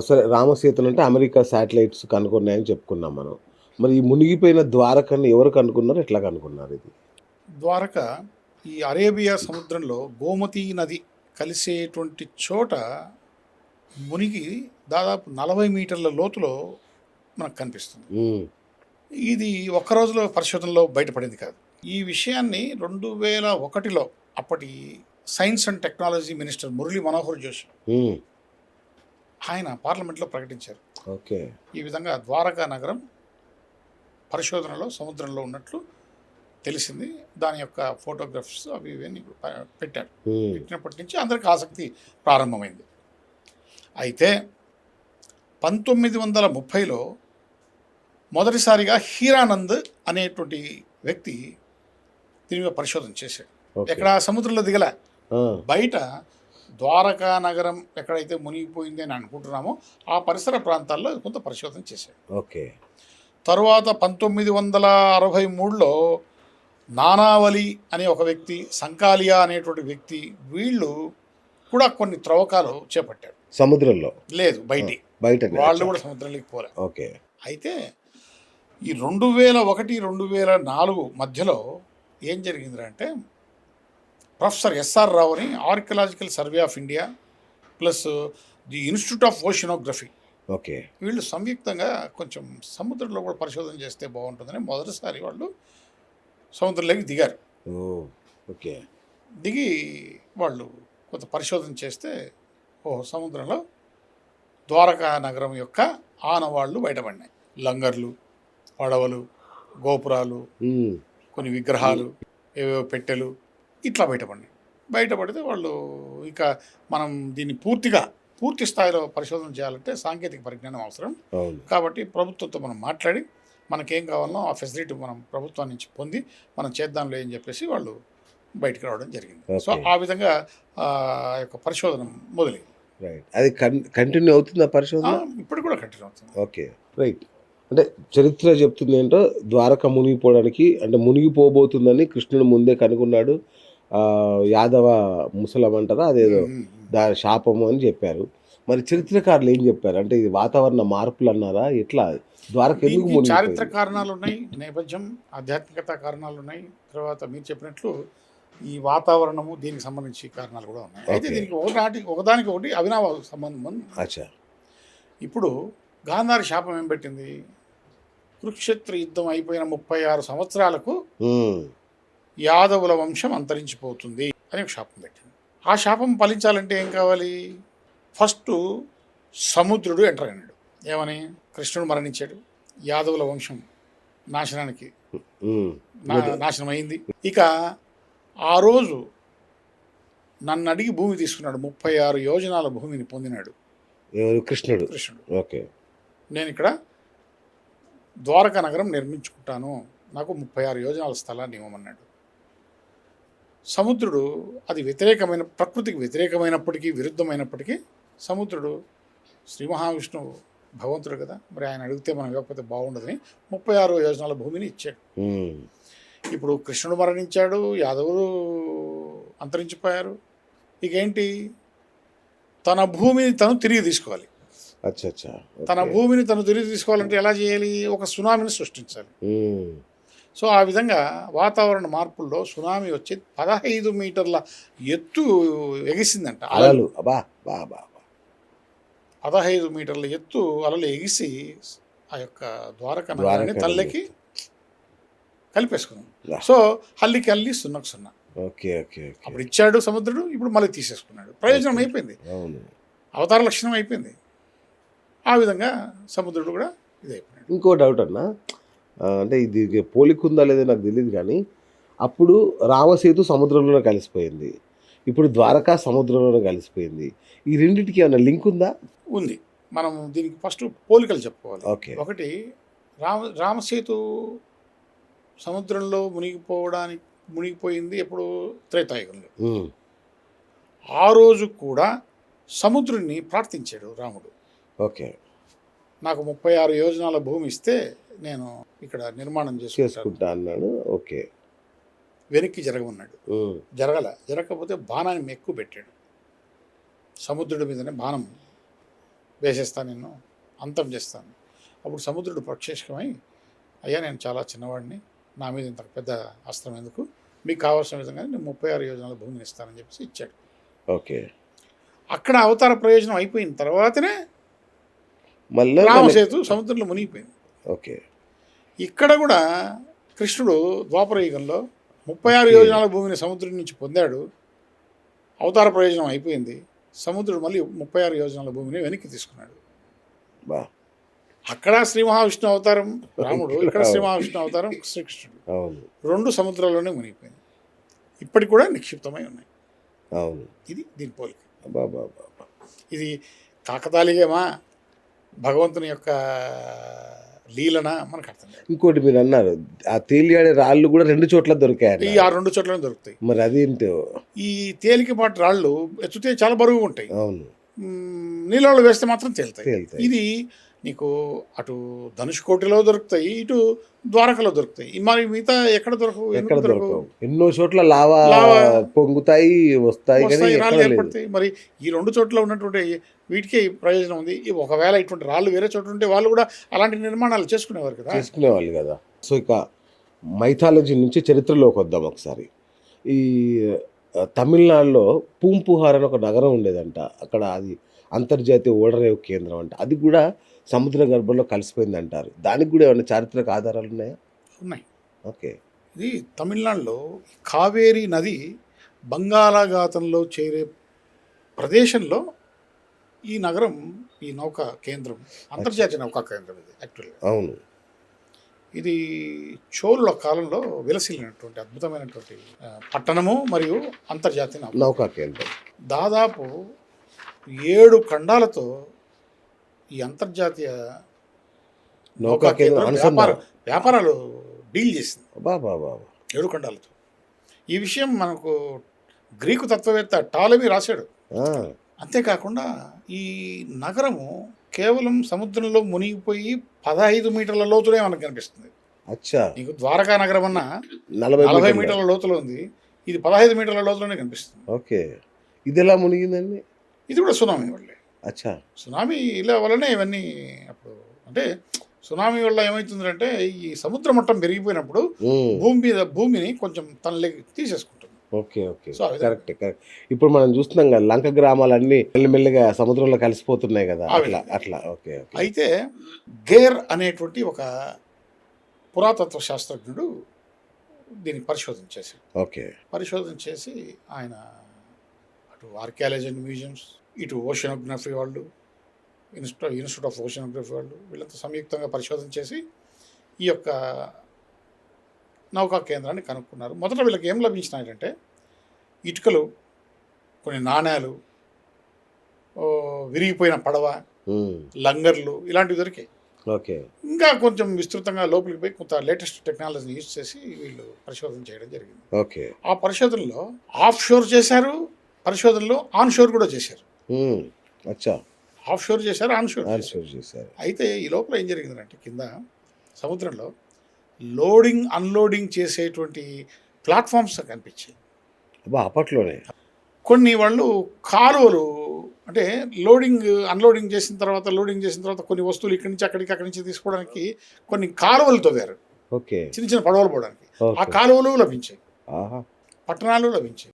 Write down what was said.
సరే రామసేతులు అంటే America satellites కనుగొన్నాయని చెప్పుకున్నాం మనం. మరి ఈ మునిగిపోయిన ద్వారకని ఎవరు కనుక్కున్నారు? ఎట్లా కనుక్కున్నారు ఇది? ద్వారక ఈ అరేబియా సముద్రంలో గోమతీ నది కలిసేటువంటి చోట మునిగి దాదాపు 40 మీటర్ల లోతులో మనకు కనిపిస్తుంది. హ్మ్. ఇది ఒక్క రోజులో పరిశోధనలో బయటపడింది కాదు. ఈ విషయాన్ని 2001లో అప్పటి science and technology minister Murali Manohar Joshi హ్మ్. ఆయన పార్లమెంట్లో ప్రకటించారు. ఓకే. ఈ విధంగా ద్వారకా నగరం పరిశోధనలో సముద్రంలో ఉన్నట్లు తెలిసింది. దాని యొక్క ఫోటోగ్రాఫ్స్ అవి ఇవన్నీ పెట్టారు. హ్మ్. పెట్టినప్పటి నుంచి అందరికి ఆసక్తి ప్రారంభమైంది. అయితే 1930లో మొదటిసారిగా హీరానంద్ అనేటువంటి వ్యక్తి దీని మీద పరిశోధన చేశాడు. ఓకే. ఎక్కడ సముద్రంలో దిగల, ఆ! బయట ద్వారకా నగరం ఎక్కడైతే మునిగిపోయింది అని అనుకుంటున్నామో ఆ పరిసర ప్రాంతాల్లో కొంత పరిశోధన చేశాడు. ఓకే. తరువాత 1963లో నానావలి అనే ఒక వ్యక్తి, సంకాలియా అనేటువంటి వ్యక్తి, వీళ్ళు కూడా కొన్ని త్రవ్వకాలు చేపట్టారు. సముద్రంలో? లేదు, ఆ! బయటి బయటనే. వాళ్ళు అచ్చా! కూడా సముద్రంలోకి పోలే. ఓకే. అయితే ఈ 2001, 2004 మధ్యలో ఏం జరిగిందంటే ప్రొఫెసర్ ఎస్ఆర్ రావు అని archaeological survey of India plus the institute of oceanography, okay. వీళ్ళు సంయుక్తంగా కొంచెం సముద్రంలో కూడా పరిశోధన చేస్తే బాగుంటుందని మొదటిసారి వాళ్ళు సముద్రంలోకి దిగారు. ఓహ్! ఓకే. దిగి వాళ్ళు కొంత పరిశోధన చేస్తే సముద్రంలో ద్వారకా నగరం యొక్క ఆనవాళ్ళు బయటపడినాయి. లంగర్లు, పడవలు, గోపురాలు, హ్మ్. కొన్ని విగ్రహాలు, ఏవేవో పెట్టెలు ఇట్లా బయటపడినాయి. బయటపడితే వాళ్ళు ఇక మనం దీన్ని పూర్తి స్థాయిలో పరిశోధన చేయాలంటే సాంకేతిక పరిజ్ఞానం అవసరం. అవును. కాబట్టి ప్రభుత్వంతో మనం మాట్లాడి మనకేం కావాలనో ఆ ఫెసిలిటీ మనం ప్రభుత్వం నుంచి పొంది మనం చేద్దాంలే అని చెప్పేసి వాళ్ళు బయటికి రావడం జరిగింది. So okay. ఆ విధంగా ఆ యొక్క పరిశోధన మొదలైంది. రైట్. అది కంటిన్యూ అవుతుందా పరిశోధన? ఇప్పుడు కూడా కంటిన్యూ అవుతుంది. ఓకే. రైట్. అంటే చరిత్ర చెప్తుందేంటో ద్వారక మునిగిపోవడానికి అంటే మునిగిపోబోతుందని కృష్ణుడు ముందే కనుగొన్నాడు. యాదవ ముసలమంటారా అదేదో ఉమ్, ఉమ్, ఉమ్. శాపము అని చెప్పారు. మరి చరిత్రకారులు ఏం చెప్పారు? అంటే ఇది వాతావరణ మార్పులన్నారా? ఎట్లా? ద్వారక ఎందుకు దీనికి చారిత్రక మునిగిపోయింది? కారణాలు ఉన్నాయి, నేపథ్యం, ఆధ్యాత్మికత కారణాలు ఉన్నాయి. తర్వాత మీరు చెప్పినట్లు ఈ వాతావరణము దీనికి సంబంధించి కారణాలు కూడా ఉన్నాయి. అయితే ఓకే. దీనికి ఒకదానికి ఒకటి అవినాభావ సంబంధం ఉంది. అచ్చా! ఇప్పుడు గాంధారి శాపం ఏం పెట్టింది? కురుక్షేత్ర యుద్ధం అయిపోయిన 36 సంవత్సరాలకు హ్మ్. యాదవుల వంశం అంతరించిపోతుంది అని ఒక శాపం పెట్టింది. ఆ శాపం ఫలించాలంటే ఏం కావాలి? ఫస్ట్ సముద్రుడు ఎంటర్ అయినాడు. ఏమని? కృష్ణుడు మరణించాడు, యాదవుల వంశం నాశనానికి హ్మ్. నాశనం అయింది. ఇక ఆ రోజు నన్ను అడిగి భూమి తీసుకున్నాడు. 36 యోజనాల భూమిని పొందినాడు ఎవరు? కృష్ణుడు. కృష్ణుడు. ఓకే. నేను ఇక్కడ ద్వారకా నగరం నిర్మించుకుంటాను, నాకు 36 యోజనాల స్థలాన్ని ఇవ్వమన్నాడు. సముద్రుడు అది ప్రకృతికి వ్యతిరేకమైనప్పటికీ, విరుద్ధమైనప్పటికీ సముద్రుడు శ్రీ మహావిష్ణువు భగవంతుడు కదా, మరి ఆయన అడిగితే మనం ఇవ్వకపోతే బాగుండదని 36 యోజనాల భూమిని ఇచ్చాడు. హ్మ్. ఇప్పుడు కృష్ణుడు మరణించాడు, యాదవులు అంతరించిపోయారు. ఇక ఏంటి? తన భూమిని తను తిరిగి తీసుకోవాలి. అచ్చచ్చా! తన ఓకే. భూమిని తను తిరిగి తీసుకోవాలంటే ఎలా చేయాలి? ఒక సునామీని సృష్టించాలి. హ్మ్. సో ఆ విధంగా వాతావరణ మార్పుల్లో సునామీ వచ్చి 15 మీటర్ల ఎత్తు ఎగిసిందంట. అలలు. అబ్బా! బా! బా! బా! 15 మీటర్ల ఎత్తు అలలు ఎగిసి ఆ యొక్క ద్వారకా నగరాన్ని ద్వారకా తల్లికి కలిపేసుకున్నాం. యా! సో హల్లికి హల్లి, సున్నకు సున్నా. ఓకే. ఓకే. ఓకే. అప్పుడు ఇచ్చాడు సముద్రుడు, ఇప్పుడు మళ్ళీ తీసేసుకున్నాడు. ప్రయోజనం అయిపోయింది, అవును. అవతార లక్షణం అయిపోయింది. ఆ విధంగా సముద్రుడు కూడా ఇదైపోయాడు. ఇంకో డౌట్ అన్నా. అంటే ఇది పోలికుందా లేదో నాకు తెలీదు గానీ, అప్పుడు రామసేతు సముద్రంలోనే కలిసిపోయింది. ఇప్పుడు ద్వారకా సముద్రంలోనే కలిసిపోయింది. ఈ రెండిటికి ఏమన్నా లింక్ ఉందా? ఉంది. మనం దీనికి ఫస్ట్ పోలికలు చెప్పుకోవాలి. ఓకే. ఒకటి, రామసేతు సముద్రంలో మునిగిపోయింది ఎప్పుడు? త్రేతాయుగంలో. హ్మ్. ఆ రోజు కూడా సముద్రుడిని ప్రార్థించాడు రాముడు. ఓకే. నాకు 36 యోజనాల భూమి ఇస్తే నేను ఇక్కడ నిర్మాణం చేసుకుంటా అన్నాడు. ఓకే. వెనక్కి జరగమన్నాడు. హ్మ్. జరగకపోతే బాణాన్ని ఎక్కువ పెట్టాడు. సముద్రుడి మీదనే బాణం వేసేస్తాను, నిన్ను అంతం చేస్తాను. అప్పుడు సముద్రుడు ప్రత్యక్షమై, అయ్యా నేను చాలా చిన్నవాడిని, నా మీద ఇంత పెద్ద అస్త్రం ఎందుకు, మీకు కావాల్సిన విధంగా నేను 36 యోజనాల భూమిని ఇస్తానని చెప్పేసి ఇచ్చాడు. ఓకే. అక్కడ అవతార ప్రయోజనం అయిపోయిన తర్వాతనే మళ్ళీ రామసేతు సముద్రంలో మునిగిపోయింది. ఓకే. ఇక్కడ కూడా కృష్ణుడు ద్వాపర యుగంలో 36 యోజనాల భూమిని సముద్రం నుంచి పొందాడు. అవతార ప్రయోజనం అయిపోయింది. సముద్రుడు మళ్ళీ 36 యోజనాల భూమిని వెనక్కి తీసుకున్నాడు. బా. అక్కడ శ్రీ మహావిష్ణు అవతారం రాముడు, ఇక్కడ శ్రీ మహావిష్ణు అవతారం శ్రీకృష్ణుడు. అవును. 2 సముద్రాల్లోనే మునిగిపోయింది. ఇప్పటికి కూడా నిక్షిప్తమై ఉన్నాయి. అవును. ఇది దీని పోలిక. బాబా. ఇది కాకతాళీయమా, భగవంతుని యొక్క లీలన మనకు అర్థం కాదు. ఇంకోటి మీరు అన్నారు, ఆ తేలియాడే రాళ్ళు కూడా 2 చోట్ల దొరికాయి. ఈ 2 చోట్లనే దొరుకుతాయి. మరి అదేంటో. ఈ తేలికపాటి రాళ్ళు ఎత్తుతే చాలా బరువుగా ఉంటాయి. అవును. నీళ్ళలో వేస్తే మాత్రం తేలుతాయి. తేలుతాయి. ఇది నీకు అటు ధనుష్కోటిలో దొరుకుతాయి, ఇటు ద్వారకలో దొరుకుతాయి. మరి మిగతా ఎక్కడ దొరకవు? ఎక్కడ దొరకవు. ఎన్నో చోట్ల లావా పొంగుతాయి, వస్తాయి, కానీ రాళ్ళు ఎక్కడ లేదు. ఏర్పడతాయి. మరి ఈ 2 చోట్ల ఉన్నటువంటి వీటికే ఈ ప్రయోజనం ఉంది. ఒకవేళ ఇటువంటి రాళ్ళు వేరే చోట ఉంటే వాళ్ళు కూడా అలాంటి నిర్మాణాలు చేసుకునేవారు కదా. చేసుకునేవాళ్ళు కదా. సో ఇక మైథాలజీ నుంచి చరిత్రలోకి వద్దాం ఒకసారి. ఈ తమిళనాడులో పూంపుహార్ అని ఒక నగరం ఉండేదంట. అక్కడ అది అంతర్జాతీయ ఓడరేవు కేంద్రం అంట. అది కూడా సముద్ర గర్భంలో కలిసిపోయింది అంటారు. దానికి కూడా ఏమైనా చారిత్రక ఆధారాలు ఉన్నాయా? ఉన్నాయి. ఓకే. ఇది తమిళనాడులో కావేరీ నది బంగాళాఖాతంలో చేరే ప్రదేశంలో ఈ నగరం, ఈ నౌకా కేంద్రం, అంతర్జాతీయ నౌకా కేంద్రం ఇది యాక్చువల్గా. అవును. ఇది చోళుల కాలంలో విలసిల్లినటువంటి అద్భుతమైనటువంటి పట్టణము మరియు అంతర్జాతీయ నౌకా కేంద్రం. దాదాపు 7 ఖండాలతో ఈ అంతర్జాతీయ నౌకా కేంద్రం వ్యాపారాలు డీల్ చేసింది. బాబా. 7 ఖండాలతో. ఈ విషయం మనకు గ్రీకు తత్వవేత్త టాలమీ రాశాడు. అంతేకాకుండా ఈ నగరము కేవలం సముద్రంలో మునిగిపోయి 15 మీటర్ల లోతులే మనకు కనిపిస్తుంది. అచ్చా. నీకు ద్వారకా నగరం అన్న 40 మీటర్ల లోతులో ఉంది, ఇది 15 మీటర్ల లోతులోనే కనిపిస్తుంది. ఓకే. ఇది ఎలా మునిగిందండి? ఇది కూడా సునామీ వల్లే. అచ్చా. సునామీ ఇలా వల్లనే ఇవన్నీ. అప్పుడు అంటే సునామీ వల్ల ఏమవుతుందంటే ఈ సముద్ర మట్టం పెరిగిపోయినప్పుడు భూమిని కొంచెం తనలోకి తీసేసుకుంటుంది. ఓకే. కరెక్ట్. ఇప్పుడు మనం చూస్తున్నాం కదా, లంక గ్రామాలన్నీ మెల్లమెల్లగా సముద్రంలో కలిసిపోతున్నాయి కదా, అట్లా. ఓకే. అయితే గేర్ అనేటువంటి ఒక పురాతత్వ శాస్త్రజ్ఞుడు దీన్ని పరిశోధన చేశాడు. ఓకే. పరిశోధన చేసి ఆయన అటు ఆర్కియాలజీ అండ్ మ్యూజియంస్, ఇటు ఓషనోగ్రఫీ వాళ్ళు, ఇన్స్టిట్యూట్ ఆఫ్ ఓషనోగ్రఫీ వాళ్ళు, వీళ్ళంతా సంయుక్తంగా పరిశోధన చేసి ఈ యొక్క నౌకా కేంద్రాన్ని కనుక్కున్నారు. మొదట వీళ్ళకి ఏం లభించినాయంటే ఇటుకలు, కొన్ని నాణ్యాలు, విరిగిపోయిన పడవ, లంగర్లు, ఇలాంటివి దొరికాయి. ఓకే. ఇంకా కొంచెం విస్తృతంగా లోపలికి పోయి కొంత లేటెస్ట్ టెక్నాలజీని యూజ్ చేసి వీళ్ళు పరిశోధన చేయడం జరిగింది. ఓకే. ఆ పరిశోధనలో ఆఫ్ షోర్ చేశారు, పరిశోధనలో ఆన్ షోర్ కూడా చేశారు. అచ్చా. ఆఫ్ షోర్ చేశారు, ఆన్ షోర్ చేశారు. అయితే ఈ లోపల ఏం జరిగిందంటే కింద సముద్రంలో లోడింగ్ అన్లోడింగ్ చేసేటువంటి ప్లాట్ఫామ్స్ కనిపించాయి. అప్పట్లోనే కొన్ని వాళ్ళు కాలువలు, అంటే లోడింగ్ అన్లోడింగ్ చేసిన తర్వాత కొన్ని వస్తువులు ఇక్కడి నుంచి అక్కడి నుంచి తీసుకోవడానికి కొన్ని కాలువలు తవ్వారు. ఓకే. చిన్న పడవలు పోవడానికి. ఆ కాలువలు లభించాయి, పట్టణాలు లభించాయి.